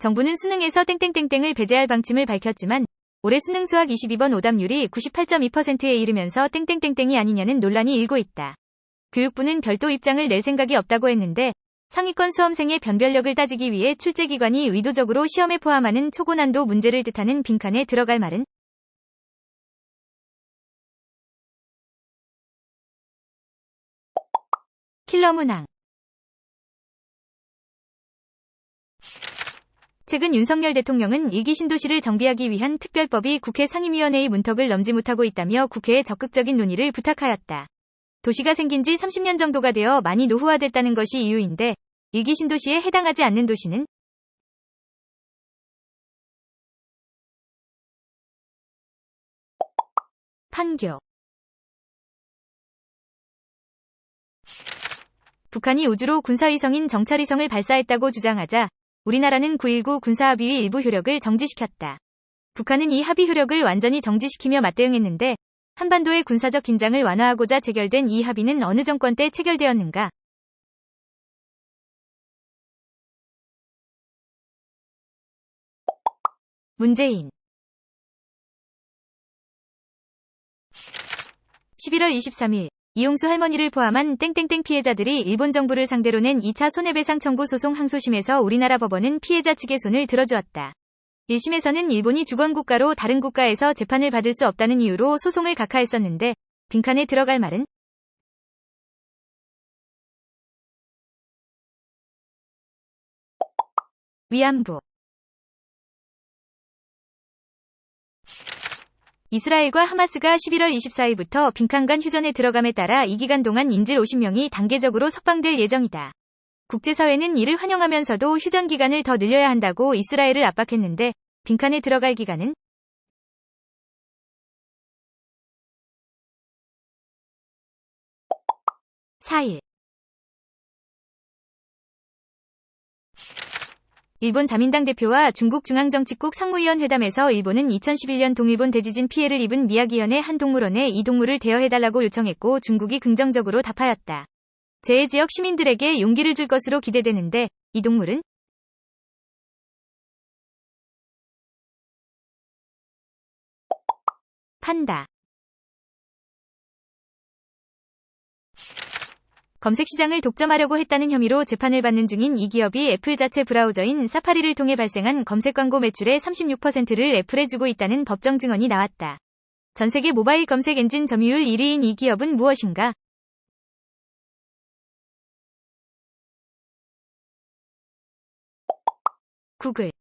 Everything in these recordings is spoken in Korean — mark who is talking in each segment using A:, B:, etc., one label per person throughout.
A: 정부는 수능에서 땡땡땡땡을 배제할 방침을 밝혔지만 올해 수능 수학 22번 오답률이 98.2%에 이르면서 땡땡땡땡이 아니냐는 논란이 일고 있다. 교육부는 별도 입장을 낼 생각이 없다고 했는데 상위권 수험생의 변별력을 따지기 위해 출제기관이 의도적으로 시험에 포함하는 초고난도 문제를 뜻하는 빈칸에 들어갈 말은 킬러 문항. 최근 윤석열 대통령은 일기 신도시를 정비하기 위한 특별법이 국회 상임위원회의 문턱을 넘지 못하고 있다며 국회에 적극적인 논의를 부탁하였다. 도시가 생긴 지 30년 정도가 되어 많이 노후화됐다는 것이 이유인데 일기 신도시에 해당하지 않는 도시는 판교. 북한이 우주로 군사위성인 정찰위성을 발사했다고 주장하자 우리나라는 9.19 군사합의의 일부 효력을 정지시켰다. 북한은 이 합의 효력을 완전히 정지시키며 맞대응했는데 한반도의 군사적 긴장을 완화하고자 체결된 이 합의는 어느 정권 때 체결되었는가? 문재인. 11월 23일 이용수 할머니를 포함한 땡땡땡 피해자들이 일본 정부를 상대로 낸 2차 손해배상 청구 소송 항소심에서 우리나라 법원은 피해자 측의 손을 들어주었다. 1심에서는 일본이 주권국가로 다른 국가에서 재판을 받을 수 없다는 이유로 소송을 각하했었는데 빈칸에 들어갈 말은 위안부. 이스라엘과 하마스가 11월 24일부터 빈칸간 휴전에 들어감에 따라 이 기간 동안 인질 50명이 단계적으로 석방될 예정이다. 국제사회는 이를 환영하면서도 휴전 기간을 더 늘려야 한다고 이스라엘을 압박했는데 빈칸에 들어갈 기간은 (4일) 일본 자민당 대표와 중국 중앙정치국 상무위원 회담에서 일본은 2011년 동일본 대지진 피해를 입은 미야기현의 한 동물원에 이 동물을 대여해달라고 요청했고 중국이 긍정적으로 답하였다. 재해 지역 시민들에게 용기를 줄 것으로 기대되는데 이 동물은 판다. 검색시장을 독점하려고 했다는 혐의로 재판을 받는 중인 이 기업이 애플 자체 브라우저인 사파리를 통해 발생한 검색 광고 매출의 36%를 애플에 주고 있다는 법정 증언이 나왔다. 전세계 모바일 검색 엔진 점유율 1위인 이 기업은 무엇인가? 구글.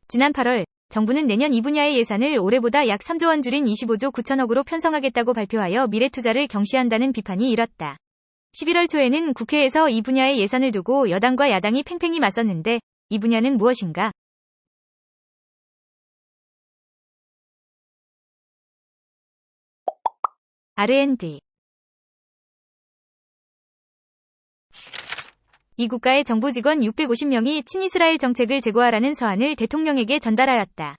A: 지난 8월 정부는 내년 이 분야의 예산을 올해보다 약 3조 원 줄인 25조 9천억으로 편성하겠다고 발표하여 미래 투자를 경시한다는 비판이 일었다. 11월 초에는 국회에서 이 분야의 예산을 두고 여당과 야당이 팽팽히 맞섰는데 이 분야는 무엇인가? R&D. 이 국가의 정부 직원 650명이 친이스라엘 정책을 재고하라는 서한을 대통령에게 전달하였다.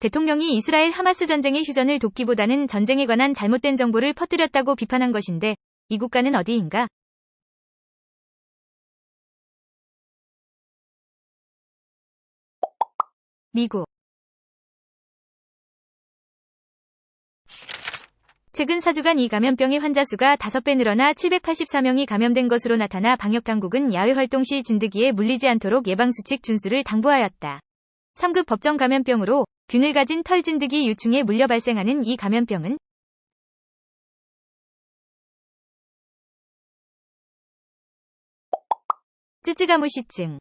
A: 대통령이 이스라엘 하마스 전쟁의 휴전을 돕기보다는 전쟁에 관한 잘못된 정보를 퍼뜨렸다고 비판한 것인데 이 국가는 어디인가? 미국. 최근 4주간 이 감염병의 환자 수가 5배 늘어나 784명이 감염된 것으로 나타나 방역당국은 야외활동 시 진드기에 물리지 않도록 예방수칙 준수를 당부하였다. 3급 법정 감염병으로 균을 가진 털 진드기 유충에 물려 발생하는 이 감염병은 쯔쯔가무시증.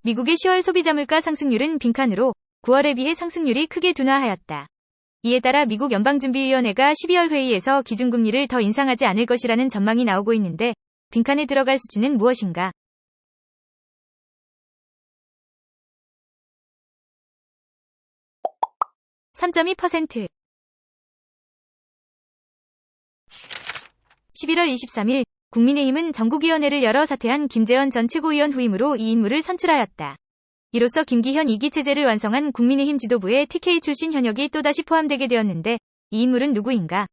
A: 미국의 10월 소비자 물가 상승률은 빈칸으로 9월에 비해 상승률이 크게 둔화하였다. 이에 따라 미국 연방준비위원회가 12월 회의에서 기준금리를 더 인상하지 않을 것이라는 전망이 나오고 있는데 빈칸에 들어갈 수치는 무엇인가? 3.2%. 11월 23일 국민의힘은 전국위원회를 열어 사퇴한 김재원 전 최고위원 후임으로 이 인물을 선출하였다. 이로써 김기현 2기 체제를 완성한 국민의힘 지도부에 TK 출신 현역이 또다시 포함되게 되었는데 이 인물은 누구인가?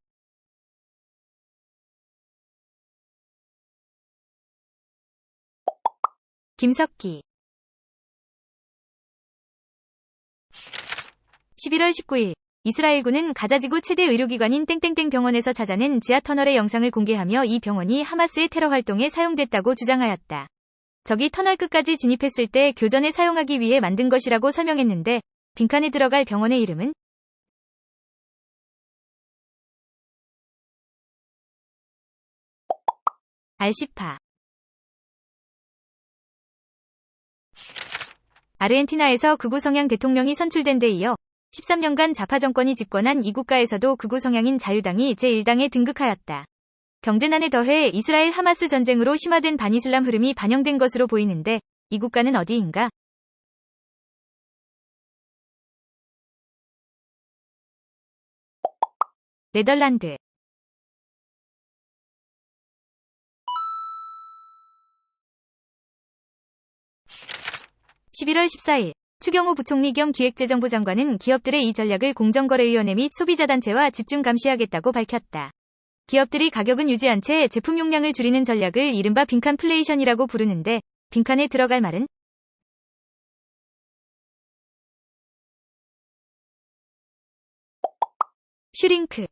A: 김석기 11월 19일 이스라엘군은 가자지구 최대 의료기관인 땡땡땡 병원에서 찾아낸 지하터널의 영상을 공개하며 이 병원이 하마스의 테러 활동에 사용됐다고 주장하였다. 적이 터널 끝까지 진입했을 때 교전에 사용하기 위해 만든 것이라고 설명했는데 빈칸에 들어갈 병원의 이름은 알시파. 아르헨티나에서 극우 성향 대통령이 선출된 데 이어 13년간 좌파 정권이 집권한 이 국가에서도 극우 성향인 자유당이 제1당에 등극하였다. 경제난에 더해 이스라엘 하마스 전쟁으로 심화된 반이슬람 흐름이 반영된 것으로 보이는데 이 국가는 어디인가? 네덜란드 (11월 14일) 추경호 부총리 겸 기획재정부 장관은 기업들의 이 전략을 공정거래위원회 및 소비자단체와 집중 감시하겠다고 밝혔다. 기업들이 가격은 유지한 채 제품 용량을 줄이는 전략을 이른바 빈칸플레이션이라고 부르는데 빈칸에 들어갈 말은 슈링크